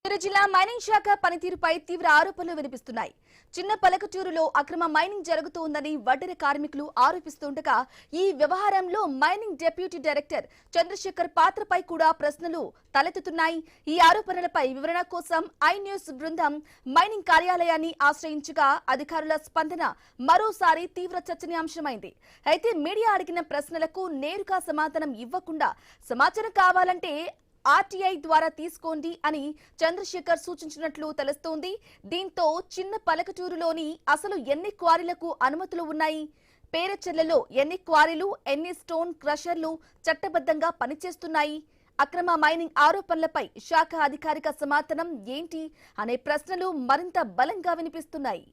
చిత్తూరు జిల్లా మైనింగ్ శాఖ పనితీరుపై తీవ్ర ఆరోపణలు వినిపిస్తున్నాయి. చిన్న పలకటూరులో అక్రమ మైనింగ్ జరుగుతోందని వడ్డెర కార్మికులు ఆరోపిస్తుండగా ఈ వ్యవహారంలో మైనింగ్ డిప్యూటీ డైరెక్టర్ చంద్రశేఖర్ పాత్రపై కూడా ప్రశ్నలు తలెత్తుతున్నాయి. ఈ ఆరోపణలపై వివరణ కోసం ఐ న్యూస్ బృందం మైనింగ్ కార్యాలయాన్ని ఆశ్రయించగా అధికారుల స్పందన మరోసారి తీవ్ర చర్చనీయాంశమైంది. అయితే మీడియా అడిగిన ప్రశ్నలకు నేరుగా సమాధానం ఇవ్వకుండా సమాచారం కావాలంటే ఆర్టీఐ ద్వారా తీసుకోండి అని చంద్రశేఖర్ సూచించినట్లు తెలుస్తోంది. దీంతో చిన్న పలకటూరులోని అసలు ఎన్ని క్వారీలకు అనుమతులు ఉన్నాయి, పేరచెర్లలో ఎన్ని క్వారీలు, ఎన్ని స్టోన్ క్రషర్లు చట్టబద్ధంగా పనిచేస్తున్నాయి, అక్రమ మైనింగ్ ఆరోపణలపై శాఖ అధికారిక సమాధానం ఏంటి అనే ప్రశ్నలు మరింత బలంగా వినిపిస్తున్నాయి.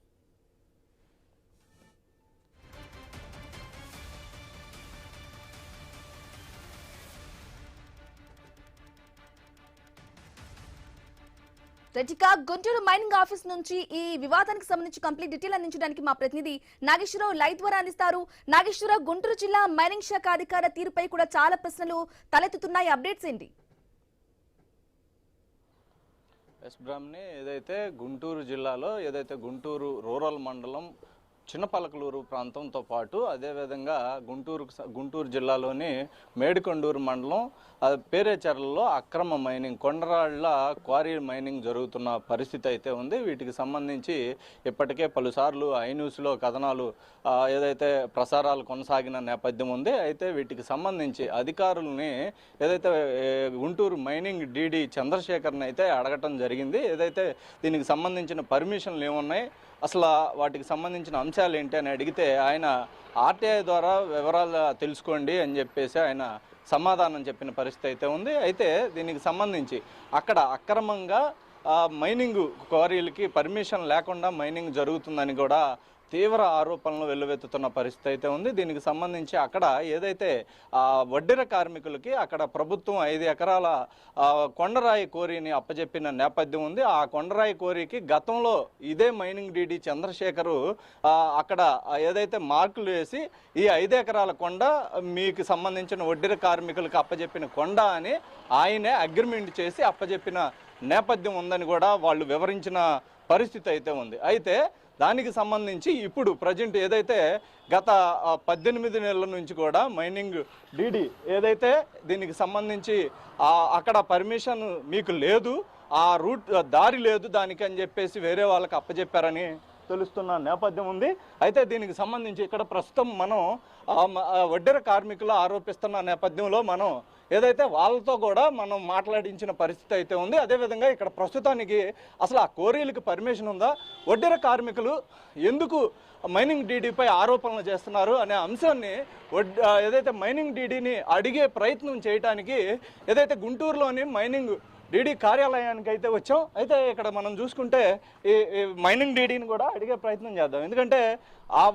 గుంటూరు మైనింగ్ ఆఫీస్ నుంచి ఈ వివాదానికి సంబంధించి కంప్లీట్ డీటెయిల్ అందించడానికి మా ప్రతినిధి నాగేశ్వరరావు లైవ్ ద్వారా అందిస్తారు. నాగేశ్వరరావు, గుంటూరు జిల్లా మైనింగ్ శాఖ అధికార తీరుపై కూడా చాలా ప్రశ్నలు తలెత్తుతున్నాయి. అప్డేట్స్ ఏంటి? ఏదైతే గుంటూరు జిల్లాలో గుంటూరు రూరల్ మండలం చిన్నపలకలూరు ప్రాంతంతో పాటు అదేవిధంగా గుంటూరు జిల్లాలోని మేడికొండూరు మండలం పేరేచెర్లలో అక్రమ మైనింగ్, కొండరాళ్ల క్వారీ మైనింగ్ జరుగుతున్న పరిస్థితి అయితే ఉంది. వీటికి సంబంధించి ఇప్పటికే పలుసార్లు ఐ న్యూస్లో కథనాలు ఏదైతే ప్రసారాలు కొనసాగిన నేపథ్యం ఉంది. అయితే వీటికి సంబంధించి అధికారులని గుంటూరు మైనింగ్ డీడీ చంద్రశేఖర్ని అయితే అడగటం జరిగింది. దీనికి సంబంధించిన పర్మిషన్లు ఏమున్నాయి, అసలు వాటికి సంబంధించిన అంశాలు ఏంటి అని అడిగితే ఆయన ఆర్టీఐ ద్వారా వివరాలు తెలుసుకోండి అని చెప్పేసి ఆయన సమాధానం చెప్పిన పరిస్థితి అయితే ఉంది. అయితే దీనికి సంబంధించి అక్కడ అక్రమంగా మైనింగ్ క్వారీలకి పర్మిషన్ లేకుండా మైనింగ్ జరుగుతుందని కూడా తీవ్ర ఆరోపణలు వెల్లువెత్తుతున్న పరిస్థితి అయితే ఉంది. దీనికి సంబంధించి అక్కడ వడ్డెర కార్మికులకి అక్కడ ప్రభుత్వం 5 ఎకరాల కొండరాయి కోరీని అప్పజెప్పిన నేపథ్యం ఉంది. ఆ కొండరాయి కోరీకి గతంలో ఇదే మైనింగ్ డీడీ చంద్రశేఖరు అక్కడ మార్కులు వేసి ఈ 5 ఎకరాల కొండ మీకు సంబంధించిన వడ్డెర కార్మికులకు అప్పజెప్పిన కొండ అని ఆయనే అగ్రిమెంట్ చేసి అప్పజెప్పిన నేపథ్యం ఉందని కూడా వాళ్ళు వివరించిన పరిస్థితి అయితే ఉంది. అయితే దానికి సంబంధించి ఇప్పుడు ప్రజెంట్ గత 18 నెలల నుంచి కూడా మైనింగ్ డీడీ దీనికి సంబంధించి అక్కడ పర్మిషన్ మీకు లేదు, ఆ రూట్ దారి లేదు దానికి అని చెప్పేసి వేరే వాళ్ళకి అప్పచెప్పారని తెలుస్తున్న నేపథ్యం ఉంది. అయితే దీనికి సంబంధించి ఇక్కడ ప్రస్తుతం మనం వడ్డెర కార్మికులు ఆరోపిస్తున్న నేపథ్యంలో మనం వాళ్ళతో కూడా మనం మాట్లాడించిన పరిస్థితి అయితే ఉంది. అదేవిధంగా ఇక్కడ ప్రస్తుతానికి అసలు ఆ కోరీలకు పర్మిషన్ ఉందా, వడ్డెర కార్మికులు ఎందుకు మైనింగ్ డీడీపై ఆరోపణలు చేస్తున్నారు అనే అంశాన్ని మైనింగ్ డీడీని అడిగే ప్రయత్నం చేయడానికి గుంటూరులోని మైనింగ్ డీడీ కార్యాలయానికి అయితే వచ్చాం. అయితే ఇక్కడ మనం చూసుకుంటే ఈ మైనింగ్ డీడీని కూడా అడిగే ప్రయత్నం చేద్దాం. ఎందుకంటే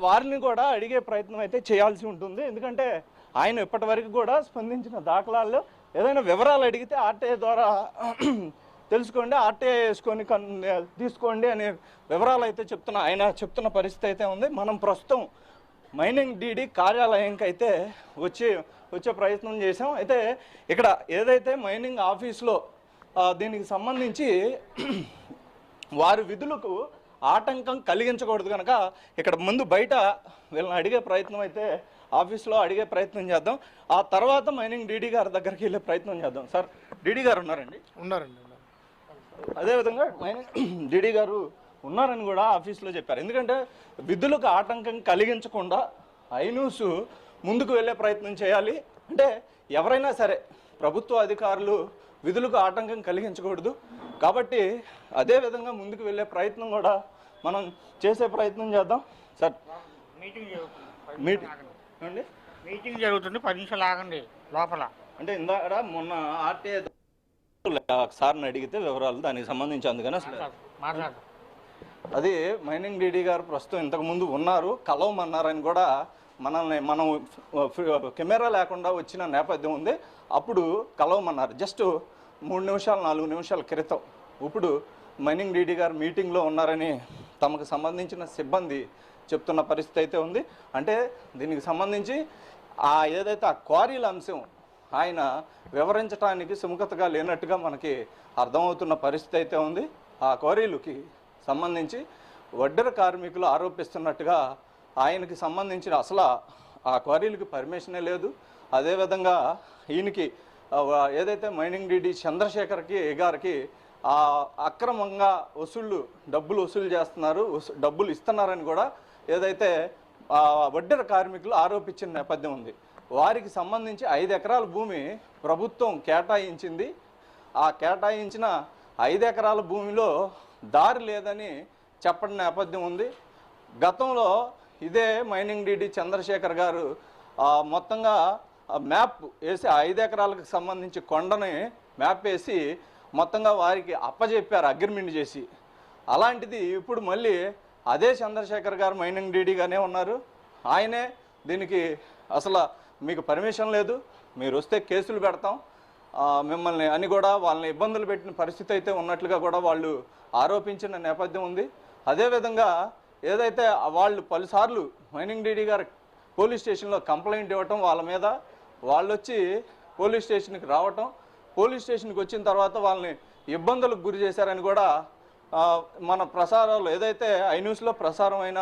వారిని కూడా అడిగే ప్రయత్నం అయితే చేయాల్సి ఉంటుంది. ఎందుకంటే ఆయన ఇప్పటి వరకు కూడా స్పందించిన దాఖలాల్లో ఏదైనా వివరాలు అడిగితే ఆర్టీఐ ద్వారా తెలుసుకోండి, ఆర్టీఐ వేసుకొని తీసుకోండి అనే వివరాలు అయితే ఆయన చెప్తున్న పరిస్థితి అయితే ఉంది. మనం ప్రస్తుతం మైనింగ్ డీడీ కార్యాలయంకి అయితే వచ్చే ప్రయత్నం చేసాం. అయితే ఇక్కడ మైనింగ్ ఆఫీస్లో దీనికి సంబంధించి వారి విధులకు ఆటంకం కలిగించకూడదు కనుక ఇక్కడ ముందు బయట వీళ్ళని అడిగే ప్రయత్నం అయితే ఆఫీస్లో అడిగే ప్రయత్నం చేద్దాం. ఆ తర్వాత మైనింగ్ డీడీ గారి దగ్గరికి వెళ్ళే ప్రయత్నం చేద్దాం. సార్, డీడీ గారు ఉన్నారండి? ఉన్నారండి. అదేవిధంగా మైనింగ్ డీడీ గారు ఉన్నారని కూడా ఆఫీస్లో చెప్పారు. ఎందుకంటే విధులకు ఆటంకం కలిగించకుండా ఐ న్యూస్ ముందుకు వెళ్ళే ప్రయత్నం చేయాలి. అంటే ఎవరైనా సరే ప్రభుత్వ అధికారులు విధులకు ఆటంకం కలిగించకూడదు కాబట్టి అదేవిధంగా ముందుకు వెళ్ళే ప్రయత్నం కూడా మనం చేసే ప్రయత్నం చేద్దాం. సార్, మీటింగ్ జరుగుతుంది, 10 నిమిషాలు ఆగండి లోపల. అంటే ఇందాక మొన్న ఆర్టీఐ సార్ని అడిగితే వివరాలు దానికి సంబంధించి అందుకని అసలు అది మైనింగ్ డీడీ గారు ప్రస్తుతం ఇంతకుముందు ఉన్నారు, కలవమన్నారని కూడా మనం కెమెరా లేకుండా వచ్చిన నేపథ్యం ఉంది. అప్పుడు కలవమన్నారు జస్ట్ 3 నిమిషాలు 4 నిమిషాల క్రితం. ఇప్పుడు మైనింగ్ డీడీ గారు మీటింగ్లో ఉన్నారని తమకు సంబంధించిన సిబ్బంది చెప్తున్న పరిస్థితి అయితే ఉంది. అంటే దీనికి సంబంధించి ఆ క్వారీల అంశం ఆయన వివరించడానికి సుముఖతగా లేనట్టుగా మనకి అర్థమవుతున్న పరిస్థితి అయితే ఉంది. ఆ క్వారీలకి సంబంధించి వడ్డెర కార్మికులు ఆరోపిస్తున్నట్టుగా ఆయనకి సంబంధించిన అసలు ఆ క్వారీలకి పర్మిషనే లేదు. అదేవిధంగా ఈయనకి ఏదైతే మైనింగ్ డీడీ చంద్రశేఖర్ గారికి అక్రమంగా డబ్బులు వసూలు చేస్తున్నారు, డబ్బులు ఇస్తున్నారని కూడా ఏదైతే వడ్డెర కార్మికులు ఆరోపించిన నేపథ్యం ఉంది. వారికి సంబంధించి 5 ఎకరాల భూమి ప్రభుత్వం కేటాయించింది. ఆ కేటాయించిన 5 ఎకరాల భూమిలో దారి లేదని చెప్పడం నేపథ్యం ఉంది. గతంలో ఇదే మైనింగ్ డీడీ చంద్రశేఖర్ గారు మొత్తంగా మ్యాప్ వేసి 5 ఎకరాలకు సంబంధించి కొండని మ్యాప్ వేసి మొత్తంగా వారికి అప్పజెప్పారు అగ్రిమెంట్ చేసి. అలాంటిది ఇప్పుడు మళ్ళీ అదే చంద్రశేఖర్ గారు మైనింగ్ డీడీగానే ఉన్నారు. ఆయనే దీనికి అసలు మీకు పర్మిషన్ లేదు, మీరు వస్తే కేసులు పెడతాం మిమ్మల్ని అని కూడా వాళ్ళని ఇబ్బందులు పెట్టిన పరిస్థితి అయితే ఉన్నట్లుగా కూడా వాళ్ళు ఆరోపించిన నేపథ్యం ఉంది. అదేవిధంగా ఏదైతే వాళ్ళు పలుసార్లు మైనింగ్ డీడీ గారు పోలీస్ స్టేషన్లో కంప్లైంట్ ఇవ్వటం, వాళ్ళ మీద వాళ్ళు వచ్చి పోలీస్ స్టేషన్కి రావటం, పోలీస్ స్టేషన్కి వచ్చిన తర్వాత వాళ్ళని ఇబ్బందులకు గురి చేశారని కూడా మన ప్రసారాలు ఏదైతే ఐన్యూస్లో ప్రసారం అయిన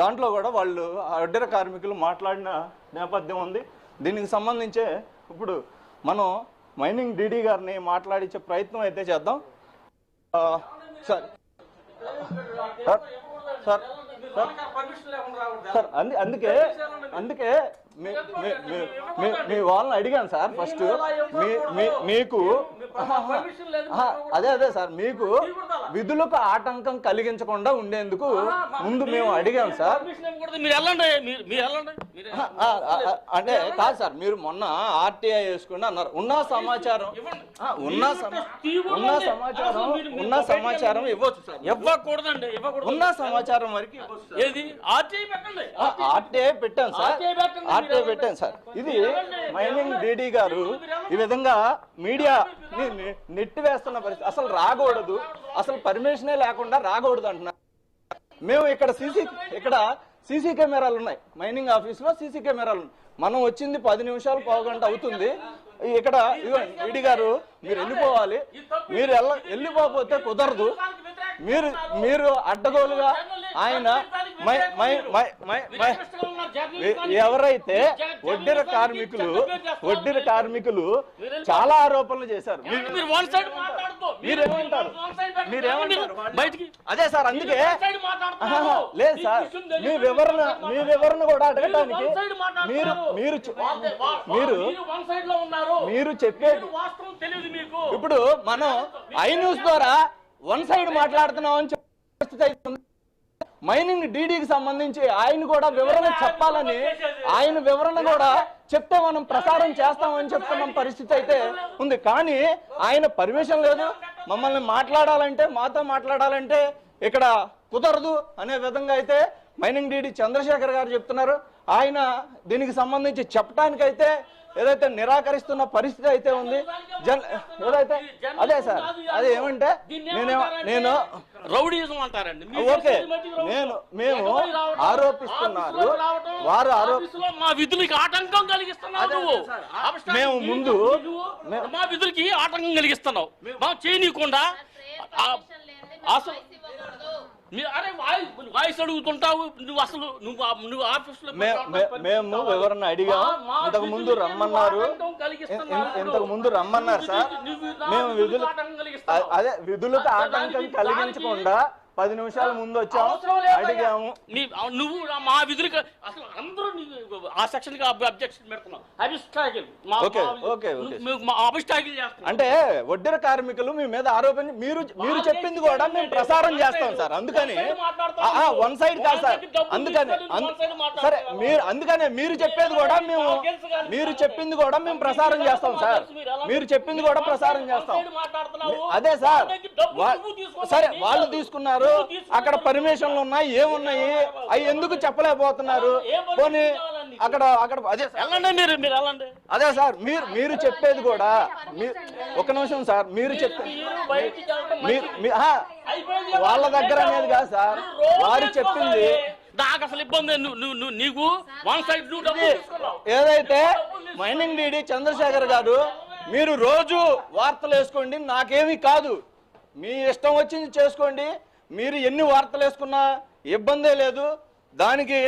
దాంట్లో కూడా వాళ్ళు వడ్డెర కార్మికులు మాట్లాడిన నేపథ్యం ఉంది. దీనికి సంబంధించే ఇప్పుడు మనం మైనింగ్ డీడీ గారిని మాట్లాడించే ప్రయత్నం అయితే చేద్దాం. సార్ సార్ సార్ సార్ అందుకే మీ వాళ్ళని అడిగాను సార్. ఫస్ట్ మీకు అదే సార్ మీకు విధులకు ఆటంకం కలిగించకుండా ఉండేందుకు ముందు మేము అడిగాం సార్. అంటే కాదు సార్, మీరు మొన్న ఆర్టీఐ వేసుకుని అన్నారు. ఉన్న సమాచారం ఇవ్వచ్చు సార్. ఇవ్వకూడదండి, ఉన్న సమాచారం వరకు ఆర్టీఐ పెట్టాను సార్. ఆర్టీఐ పెట్టాను సార్. ఇది మైనింగ్ డీడీ గారు ఈ విధంగా మీడియా నెట్టి వేస్తున్న పరిస్థితి. అసలు రాకూడదు, అసలు పర్మిషనే లేకుండా రాకూడదు అంటున్నారు. మేము ఇక్కడ సీసీ కెమెరాలు ఉన్నాయి, మైనింగ్ ఆఫీస్లో సీసీ కెమెరాలు ఉన్నాయి. మనం వచ్చింది 10 నిమిషాలు, పావుగంట అవుతుంది. ఇక్కడ ఈడీ గారు మీరు వెళ్ళిపోవాలి, మీరు వెళ్ళిపోతే కుదరదు. మీరు అడ్డగోలుగా ఆయన ఎవరైతే వడ్డెర కార్మికులు చాలా ఆరోపణలు చేశారు. మీరేమంటారు? అదే సార్, అందుకే లేదు సార్, మీ వివరణ కూడా అడగటానికి మీరు చెప్పేది ఇప్పుడు మనం ఐన్యూస్ ద్వారా వన్ సైడ్ మాట్లాడుతున్నామని చెప్పి మైనింగ్ డీడీకి సంబంధించి ఆయన కూడా వివరణ చెప్పాలని, ఆయన వివరణ కూడా చెప్తే మనం ప్రసారం చేస్తామని చెప్తున్న పరిస్థితి అయితే ఉంది. కానీ ఆయన పర్మిషన్ లేదు. మమ్మల్ని మాతో మాట్లాడాలంటే ఇక్కడ కుదరదు అనే విధంగా అయితే మైనింగ్ డీడీ చంద్రశేఖర్ గారు చెప్తున్నారు. ఆయన దీనికి సంబంధించి చెప్పడానికైతే ఏదైతే నిరాకరిస్తున్న పరిస్థితి అయితే ఉంది. అదే సార్, అదే ఏమంటే నేను రౌడీజం అంటారండి. ఓకే, మేము ఆరోపిస్తున్నారు, వారు మా విధులకి ఆటంకం కలిగిస్తున్నారు. మేము ముందు మా విధులకి ఆటంకం కలిగిస్తున్నావు, మా చేయనీయకుండా అసలు అరే వాయిస్ అడుగుతుంటావు. నువ్వు అసలు నువ్వు ఆఫీసులో మేము వివరణ అడిగాం. ఇంతకు ముందు రమ్మన్నారు సార్. మేము విధులకు ఆటంకం కలిగించకుండా 10 నిమిషాల ముందు వచ్చాము, అడిగాము. నువ్వు మా విధులకి అసలు అందరూ ఆ సెక్షన్ కి అబ్జెక్షన్ పెడుతున్నావు. అంటే వడ్డెర కార్మికులు మీ మీద ఆరోపణ, మీరు చెప్పింది కూడా మేము ప్రసారం చేస్తాం సార్. అందుకని వన్ సైడ్ కాదు సార్. సరే, మీరు చెప్పేది కూడా మేము ప్రసారం చేస్తాం సార్. మీరు చెప్పింది కూడా ప్రసారం చేస్తాం. అదే సార్, సరే వాళ్ళు తీసుకున్నారు, అక్కడ పర్మిషన్లు ఉన్నాయి, ఏమున్నాయి, అవి ఎందుకు చెప్పలేకపోతున్నారు? పోనీ అక్కడ అదే సార్, మీరు చెప్పేది కూడా ఒక నిమిషం సార్, మీరు వాళ్ళ దగ్గర అనేది కాదు సార్, వారు చెప్పింది నాకు అసలు ఇబ్బంది నీకు వన్ సైడ్ నువ్వు డబ్బులు తీసుకున్నావు. ఏదైతే మైనింగ్ డీడీ చంద్రశేఖర్ గారు మీరు రోజు వార్తలు వేసుకోండి, నాకేమీ కాదు, మీ ఇష్టం వచ్చింది చేసుకోండి, మీరు ఎన్ని వార్తలు వేసుకున్నా ఇబ్బందే లేదు, దానికి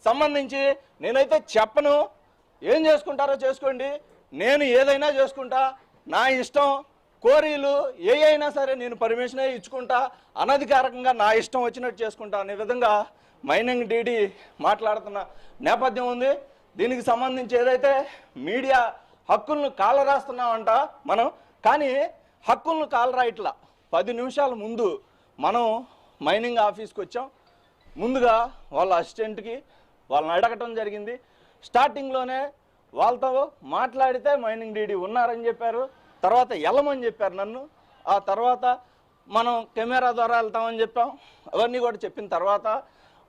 సంబంధించి నేనైతే చెప్పను, ఏం చేసుకుంటారో చేసుకోండి, నేను ఏదైనా చేసుకుంటా, నా ఇష్టం, కోరీలు ఏ అయినా సరే నేను పర్మిషనే ఇచ్చుకుంటా, అనధికారికంగా నా ఇష్టం వచ్చినట్టు చేసుకుంటా అనే విధంగా మైనింగ్ డీడీ మాట్లాడుతున్న నేపథ్యం ఉంది. దీనికి సంబంధించి ఏదైతే మీడియా హక్కులను కాలరాస్తున్నామంట మనం, కానీ హక్కులను కాలరాయట్లా. 10 నిమిషాల ముందు మనం మైనింగ్ ఆఫీస్కి వచ్చాం, ముందుగా వాళ్ళ అసిస్టెంట్కి వాళ్ళని అడగటం జరిగింది. స్టార్టింగ్లోనే వాళ్ళతో మాట్లాడితే మైనింగ్ డీడీ ఉన్నారని చెప్పారు, తర్వాత వెళ్ళమని చెప్పారు నన్ను, ఆ తర్వాత మనం కెమెరా ద్వారా వెళ్తామని చెప్పాం, అవన్నీ కూడా చెప్పిన తర్వాత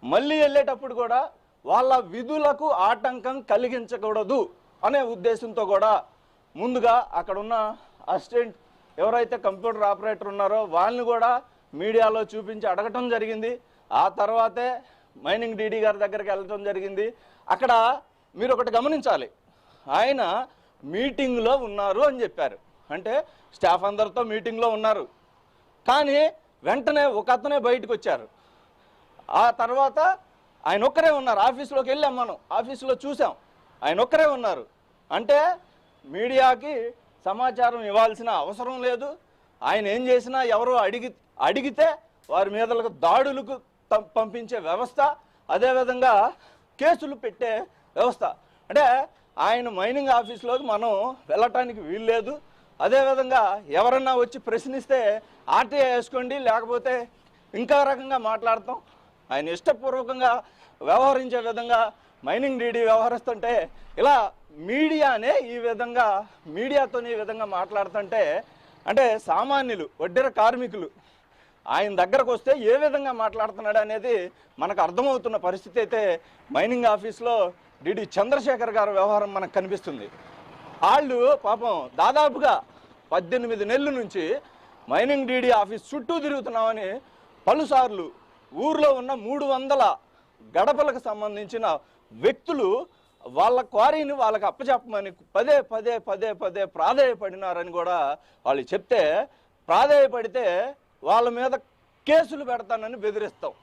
మళ్ళీ వెళ్ళేటప్పుడు కూడా వాళ్ళ విధులకు ఆటంకం కలిగించకూడదు అనే ఉద్దేశంతో కూడా ముందుగా అక్కడున్న అసిస్టెంట్ ఎవరైతే కంప్యూటర్ ఆపరేటర్ ఉన్నారో వాళ్ళని కూడా మీడియాలో చూపించి అడగటం జరిగింది. ఆ తర్వాతే మైనింగ్ డీడీ గారి దగ్గరికి వెళ్ళటం జరిగింది. అక్కడ మీరు ఒకటి గమనించాలి, ఆయన మీటింగ్లో ఉన్నారు అని చెప్పారు, అంటే స్టాఫ్ అందరితో మీటింగ్లో ఉన్నారు, కానీ వెంటనే ఒక అతనే బయటకు వచ్చారు. ఆ తర్వాత ఆయన ఒక్కరే ఉన్నారు. ఆఫీసులోకి వెళ్ళాం, మనం ఆఫీసులో చూసాం, ఆయన ఒక్కరే ఉన్నారు. అంటే మీడియాకి సమాచారం ఇవ్వాల్సిన అవసరం లేదు. ఆయన ఏం చేసినా ఎవరో అడిగితే వారి మీదలకు దాడులకు పంపించే వ్యవస్థ, అదేవిధంగా కేసులు పెట్టే వ్యవస్థ. అంటే ఆయన మైనింగ్ ఆఫీస్లోకి మనం వెళ్ళటానికి వీల్లేదు. అదేవిధంగా ఎవరన్నా వచ్చి ప్రశ్నిస్తే ఆర్టీఐ వేసుకోండి, లేకపోతే ఇంకా రకంగా మాట్లాడతాం. ఆయన ఇష్టపూర్వకంగా వ్యవహరించే విధంగా మైనింగ్ డీడీ వ్యవహరిస్తుంటే, ఇలా మీడియానే ఈ విధంగా మీడియాతోనే ఈ విధంగా మాట్లాడుతుంటే, అంటే సామాన్యులు వడ్డెర కార్మికులు ఆయన దగ్గరకు వస్తే ఏ విధంగా మాట్లాడుతున్నాడు అనేది మనకు అర్థమవుతున్న పరిస్థితి అయితే మైనింగ్ ఆఫీస్లో డీడీ చంద్రశేఖర్ గారి వ్యవహారం మనకు కనిపిస్తుంది. వాళ్ళు పాపం దాదాపుగా 18 నెలల నుంచి మైనింగ్ డీడీ ఆఫీస్ చుట్టూ తిరుగుతున్నామని పలుసార్లు ఊర్లో ఉన్న 300 గడపలకు సంబంధించిన వ్యక్తులు వాళ్ళ క్వారీని వాళ్ళకి అప్పచెప్పమని పదే పదే పదే పదే ప్రాధేయపడినారని కూడా వాళ్ళు చెప్తే, ప్రాధేయపడితే వాళ్ళ మీద కేసులు పెడతానని బెదిరిస్తాం,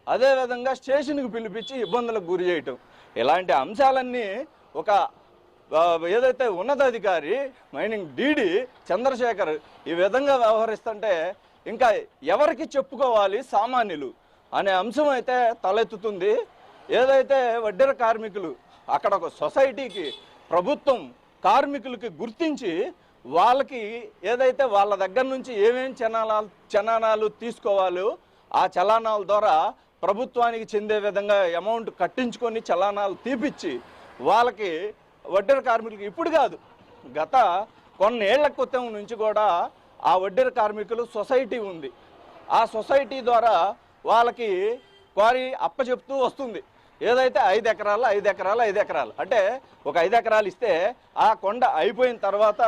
అదేవిధంగా స్టేషన్కి పిలిపించి ఇబ్బందులకు గురి చేయటం, ఇలాంటి అంశాలన్నీ ఒక ఏదైతే ఉన్నతాధికారి మైనింగ్ డీడీ చంద్రశేఖర్ ఈ విధంగా వ్యవహరిస్తుంటే ఇంకా ఎవరికి చెప్పుకోవాలి సామాన్యులు అనే అంశం అయితే తలెత్తుతుంది. ఏదైతే వడ్డెర కార్మికులు అక్కడ ఒక సొసైటీకి ప్రభుత్వం కార్మికులకి గుర్తించి వాళ్ళకి ఏదైతే వాళ్ళ దగ్గర నుంచి ఏమేమి చలానాలు తీసుకోవాలో ఆ చలానాల ద్వారా ప్రభుత్వానికి చెందే విధంగా అమౌంట్ కట్టించుకొని చలానాలు తీపిచ్చి వాళ్ళకి వడ్డెర కార్మికులకి ఇప్పుడు కాదు, గత కొన్నేళ్ల క్రితం నుంచి కూడా ఆ వడ్డెర కార్మికులు సొసైటీ ఉంది. ఆ సొసైటీ ద్వారా వాళ్ళకి క్వారీ అప్పచెప్తూ వస్తుంది. ఏదైతే 5 ఎకరాలు 5 ఎకరాలు 5 ఎకరాలు అంటే ఒక 5 ఎకరాలు ఇస్తే ఆ కొండ అయిపోయిన తర్వాత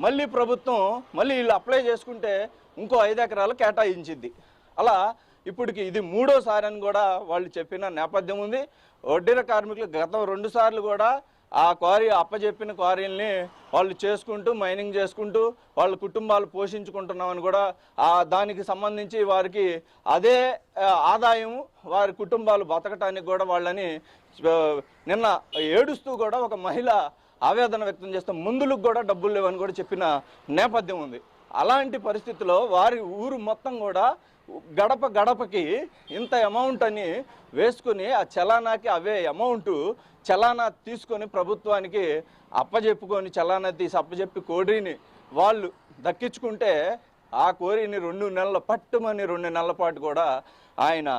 మళ్ళీ ప్రభుత్వం మళ్ళీ వీళ్ళు అప్లై చేసుకుంటే ఇంకో 5 ఎకరాలు కేటాయించింది. అలా ఇప్పటికి ఇది 3వసారి అని కూడా వాళ్ళు చెప్పిన నేపథ్యం ఉంది. వడ్డెర కార్మికులు గత 2 సార్లు కూడా ఆ క్వారీ అప్పచెప్పిన క్వారీల్ని వాళ్ళు చేసుకుంటూ మైనింగ్ చేసుకుంటూ వాళ్ళ కుటుంబాలు పోషించుకుంటున్నామని కూడా దానికి సంబంధించి వారికి అదే ఆదాయం వారి కుటుంబాలు బతకటానికి కూడా వాళ్ళని నిన్న ఏడుస్తూ కూడా ఒక మహిళ ఆవేదన వ్యక్తం చేస్తూ ముందులకు కూడా డబ్బులు లేవని కూడా చెప్పిన నేపథ్యం ఉంది. అలాంటి పరిస్థితుల్లో వారి ఊరు మొత్తం కూడా గడప గడపకి ఇంత అమౌంట్ అని వేసుకుని ఆ చలానాకి అవే అమౌంట్ చలానా తీసుకొని ప్రభుత్వానికి అప్పజెప్పుకొని చలానా తీసి అప్పజెప్పి కోరీని వాళ్ళు దక్కించుకుంటే ఆ కోరీని 2 నెలల పట్టుమని 2 నెలల పాటు కూడా ఆయన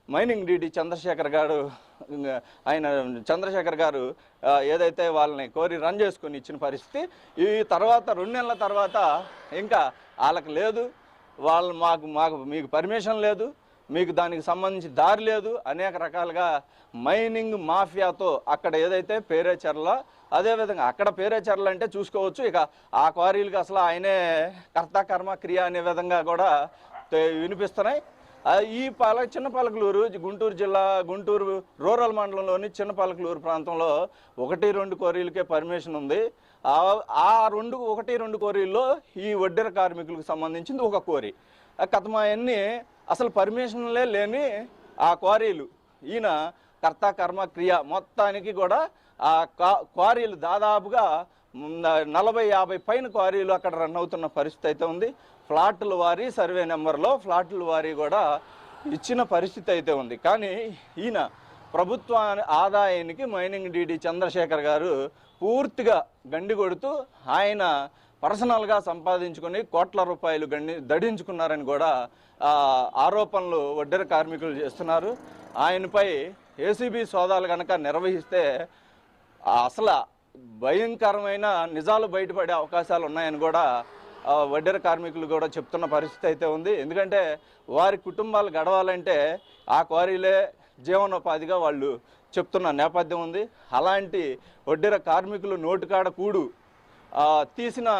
మైనింగ్ డీడీ చంద్రశేఖర్ గారు ఏదైతే వాళ్ళని కోరి రన్ చేసుకొని ఇచ్చిన పరిస్థితి. ఈ తర్వాత 2 నెలల తర్వాత ఇంకా వాళ్ళకి లేదు, వాళ్ళు మీకు పర్మిషన్ లేదు, మీకు దానికి సంబంధించి దారి లేదు, అనేక రకాలుగా మైనింగ్ మాఫియాతో అక్కడ ఏదైతే పేరేచర్ల, అదేవిధంగా అక్కడ పేరేచర్లు అంటే చూసుకోవచ్చు, ఇక ఆ క్వారీలకు అసలు ఆయనే కర్త కర్మ క్రియ అనే విధంగా కూడా వినిపిస్తున్నాయి. ఈ చిన్నపలకలూరు గుంటూరు జిల్లా గుంటూరు రూరల్ మండలంలోని చిన్నపలకలూరు ప్రాంతంలో 1-2 క్వారీలకే పర్మిషన్ ఉంది. ఆ 1-2 క్వారీల్లో ఈ వడ్డెర కార్మికులకు సంబంధించింది ఒక క్వారీ. కథమాయన్ని అసలు పర్మిషన్లే లేని ఆ క్వారీలు. ఈయన కర్త కర్మ క్రియ మొత్తానికి కూడా ఆ క్వారీలు దాదాపుగా 40-50 పైన క్వారీలు అక్కడ రన్ అవుతున్న పరిస్థితి అయితే ఉంది. ఫ్లాట్ల వారీ సర్వే నెంబర్లో ఫ్లాట్ల వారీ కూడా ఇచ్చిన పరిస్థితి అయితే ఉంది. కానీ ఈయన ప్రభుత్వ ఆదాయానికి మైనింగ్ డీడీ చంద్రశేఖర్ గారు పూర్తిగా గండి కొడుతూ ఆయన పర్సనల్గా సంపాదించుకొని కోట్ల రూపాయలు దడించుకున్నారని కూడా ఆరోపణలు వడ్డెర కార్మికులు చేస్తున్నారు. ఆయనపై ఏసీబీ సోదాలు కనుక నిర్వహిస్తే అసలు భయంకరమైన నిజాలు బయటపడే అవకాశాలు ఉన్నాయని కూడా వడ్డెర కార్మికులు కూడా చెప్తున్న పరిస్థితి అయితే ఉంది. ఎందుకంటే వారి కుటుంబాలు గడవాలంటే ఆ క్వారీలే జీవనోపాధిగా వాళ్ళు చెప్తున్న నేపథ్యం ఉంది. అలాంటి వడ్డెర కార్మికులు నోటికాడ కూడు తీసిన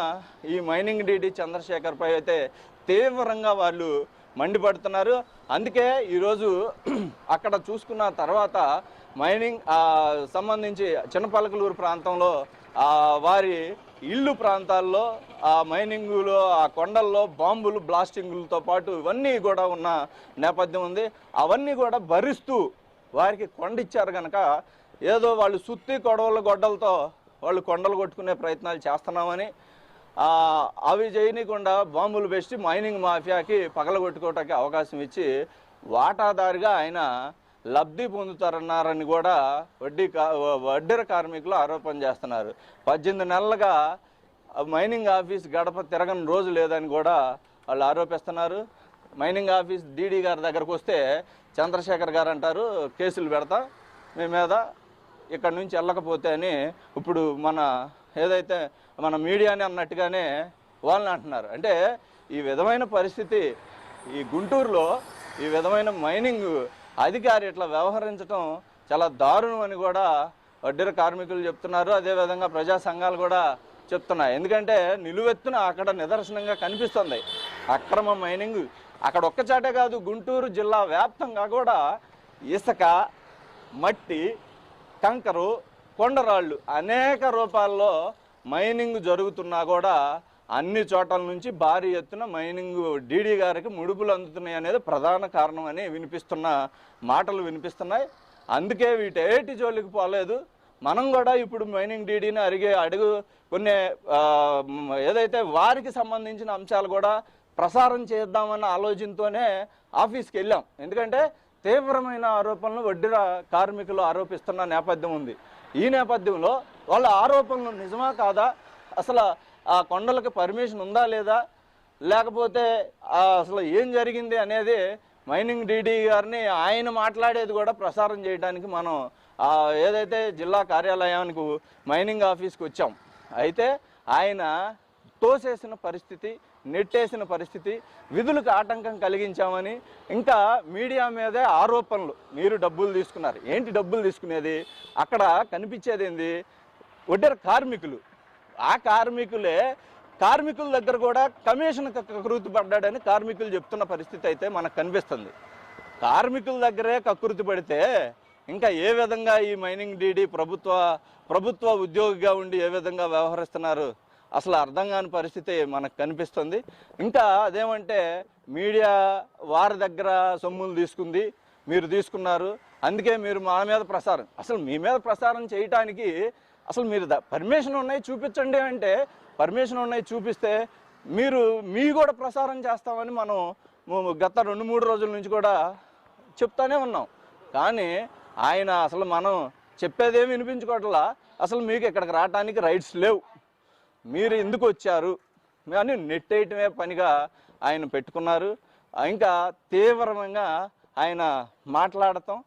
ఈ మైనింగ్ డీడీ చంద్రశేఖర్పై అయితే తీవ్రంగా వాళ్ళు మండిపడుతున్నారు. అందుకే ఈరోజు అక్కడ చూసుకున్న తర్వాత మైనింగ్ సంబంధించి చిన్నపలకలూరు ప్రాంతంలో వారి ఇల్లు ప్రాంతాల్లో ఆ మైనింగులో ఆ కొండల్లో బాంబులు బ్లాస్టింగులతో పాటు ఇవన్నీ కూడా ఉన్న నేపథ్యం ఉంది. అవన్నీ కూడా భరిస్తూ వారికి కొండిచ్చారు కనుక ఏదో వాళ్ళు సుత్తి గొడ్డలతో వాళ్ళు కొండలు కొట్టుకునే ప్రయత్నాలు చేస్తున్నామని అవి చేయనీయకుండా బాంబులు పెట్టి మైనింగ్ మాఫియాకి పగలగొట్టుకోవటానికి అవకాశం ఇచ్చి వాటాదారుగా ఆయన లబ్ధి పొందుతారన్నారని కూడా వడ్డెర కార్మికులు ఆరోపణ చేస్తున్నారు. 18 నెలలుగా మైనింగ్ ఆఫీస్ గడప తిరగని రోజు లేదని కూడా వాళ్ళు ఆరోపిస్తున్నారు. మైనింగ్ ఆఫీస్ డీడీ గారి దగ్గరకు వస్తే చంద్రశేఖర్ గారు అంటారు, కేసులు పెడతా మీ మీద, ఇక్కడి నుంచి వెళ్ళకపోతే అని ఇప్పుడు ఏదైతే మన మీడియాని అన్నట్టుగానే వాళ్ళని అంటున్నారు. అంటే ఈ విధమైన పరిస్థితి ఈ గుంటూరులో ఈ విధమైన మైనింగ్ అధికారి ఇట్లా వ్యవహరించడం చాలా దారుణం అని కూడా వడ్డెర కార్మికులు చెప్తున్నారు. అదేవిధంగా ప్రజా సంఘాలు కూడా చెప్తున్నాయి. ఎందుకంటే నిలువెత్తున అక్కడ నిదర్శనంగా కనిపిస్తుంది అక్రమ మైనింగ్. అక్కడ ఒక్కచాటే కాదు, గుంటూరు జిల్లా వ్యాప్తంగా కూడా ఇసుక, మట్టి, కంకరు, కొండరాళ్ళు అనేక రూపాల్లో మైనింగ్ జరుగుతున్నా కూడా అన్ని చోట్ల నుంచి భారీ ఎత్తున మైనింగ్ డీడీ గారికి ముడుపులు అందుతున్నాయి అనేది ప్రధాన కారణం అని వినిపిస్తున్న మాటలు వినిపిస్తున్నాయి. అందుకే వీటేటి జోలికి పోలేదు. మనం కూడా ఇప్పుడు మైనింగ్ డీడీని అడుగు కొన్ని ఏదైతే వారికి సంబంధించిన అంశాలు కూడా ప్రసారం చేద్దామన్న ఆలోచనతోనే ఆఫీస్కి వెళ్ళాం. ఎందుకంటే తీవ్రమైన ఆరోపణలు వడ్డెర కార్మికులు ఆరోపిస్తున్న నేపథ్యం ఉంది. ఈ నేపథ్యంలో వాళ్ళ ఆరోపణలు నిజమా కాదా, అసలు ఆ కొండలకు పర్మిషన్ ఉందా లేదా, లేకపోతే అసలు ఏం జరిగింది అనేది మైనింగ్ డీడీ గారిని ఆయన మాట్లాడేది కూడా ప్రసారం చేయడానికి మనం ఏదైతే జిల్లా కార్యాలయానికి మైనింగ్ ఆఫీస్కి వచ్చాం. అయితే ఆయన తోసేసిన పరిస్థితి, నెట్టేసిన పరిస్థితి, విధులకు ఆటంకం కలిగించామని ఇంకా మీడియా మీదే ఆరోపణలు. మీరు డబ్బులు తీసుకున్నారు, ఏంటి డబ్బులు తీసుకునేది? అక్కడ కనిపించేది ఏంది? వడ్డెర కార్మికులు. ఆ కార్మికుల దగ్గర కూడా కమిషన్ కకృతి పడ్డాడని కార్మికులు చెప్తున్న పరిస్థితి అయితే మనకు కనిపిస్తుంది. కార్మికుల దగ్గరే కకృతి పడితే ఇంకా ఏ విధంగా ఈ మైనింగ్ డీడీ ప్రభుత్వ ఉద్యోగిగా ఉండి ఏ విధంగా వ్యవహరిస్తున్నారు అసలు అర్థం కాని పరిస్థితి మనకు కనిపిస్తుంది. ఇంకా అదేమంటే మీడియా వారి దగ్గర సొమ్ములు తీసుకుంది, మీరు తీసుకున్నారు, అందుకే మీరు మా మీద ప్రసారం, అసలు మీ మీద ప్రసారం చేయటానికి అసలు మీరు పర్మిషన్ ఉన్నాయి చూపించండి అంటే పర్మిషన్ ఉన్నాయి చూపిస్తే మీ కూడా ప్రసారం చేస్తామని మనం గత 2-3 రోజుల నుంచి కూడా చెప్తానే ఉన్నాం. కానీ ఆయన అసలు మనం చెప్పేదేమి వినిపించుకోవట్లా. అసలు మీకు ఇక్కడికి రావడానికి రైట్స్ లేవు, మీరు ఎందుకు వచ్చారు అని నెట్టేయటమే పనిగా ఆయన పెట్టుకున్నారు. ఇంకా తీవ్రంగా ఆయన మాట్లాడటం,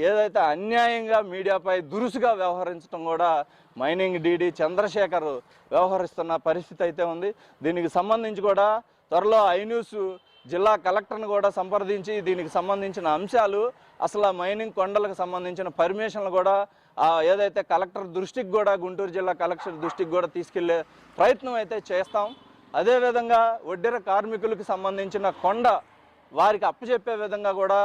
ఏదైతే అన్యాయంగా మీడియాపై దురుసుగా వ్యవహరించడం కూడా మైనింగ్ డీడీ చంద్రశేఖర్ వ్యవహరిస్తున్న పరిస్థితి అయితే ఉంది. దీనికి సంబంధించి కూడా త్వరలో ఐన్యూస్ జిల్లా కలెక్టర్ని కూడా సంప్రదించి దీనికి సంబంధించిన అంశాలు, అసలు మైనింగ్ కొండలకు సంబంధించిన పర్మిషన్లు కూడా ఏదైతే కలెక్టర్ దృష్టికి కూడా, గుంటూరు జిల్లా కలెక్టర్ దృష్టికి కూడా తీసుకెళ్లే ప్రయత్నం అయితే చేస్తాం. అదేవిధంగా వడ్డెర కార్మికులకు సంబంధించిన కొండ వారికి అప్పచెప్పే విధంగా కూడా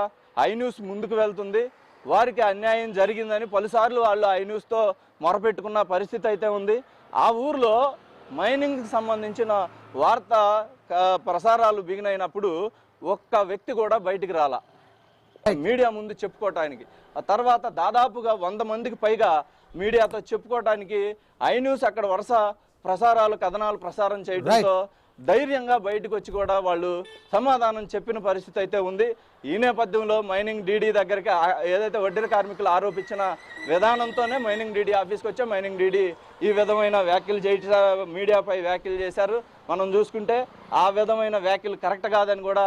ఐ న్యూస్ ముందుకు వెళ్తుంది. వారికి అన్యాయం జరిగిందని పలుసార్లు వాళ్ళు ఐ న్యూస్తో మొరపెట్టుకున్న పరిస్థితి అయితే ఉంది. ఆ ఊర్లో మైనింగ్కి సంబంధించిన వార్తా ప్రసారాలు బిగినైనప్పుడు ఒక్క వ్యక్తి కూడా బయటికి రాలా మీడియా ముందు చెప్పుకోవటానికి. ఆ తర్వాత దాదాపుగా 100 మందికి పైగా మీడియాతో చెప్పుకోవటానికి ఐ న్యూస్ అక్కడ వరుస కథనాలు ప్రసారం చేయడంతో ధైర్యంగా బయటకు వచ్చి కూడా వాళ్ళు సమాధానం చెప్పిన పరిస్థితి అయితే ఉంది. ఈ నేపథ్యంలో మైనింగ్ డీడీ దగ్గరికి ఏదైతే వడ్డీర కార్మికులు ఆరోపించిన విధానంతోనే మైనింగ్ డీడీ ఆఫీస్కి వచ్చా మైనింగ్ డీడీ ఈ విధమైన వ్యాఖ్యలు మీడియాపై వ్యాఖ్యలు చేశారు. మనం చూసుకుంటే ఆ విధమైన వ్యాఖ్యలు కరెక్ట్ కాదని కూడా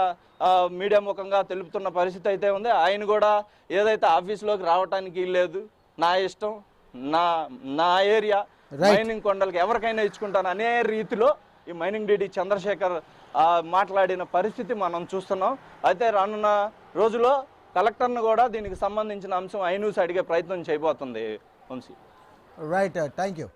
మీడియా ముఖంగా తెలుపుతున్న పరిస్థితి అయితే ఉంది. ఆయన కూడా ఏదైతే ఆఫీస్లోకి రావడానికి లేదు, నా ఇష్టం, నా ఏరియా మైనింగ్ కొండలకి ఎవరికైనా ఇచ్చుకుంటాను అనే రీతిలో ఈ మైనింగ్ డీడీ చంద్రశేఖర్ మాట్లాడిన పరిస్థితి మనం చూస్తున్నాం. అయితే రానున్న రోజులో కలెక్టర్ను కూడా దీనికి సంబంధించిన అంశం ఐ న్యూస్ అడిగే ప్రయత్నం చేయబోతుంది వంశీ. Right, thank you.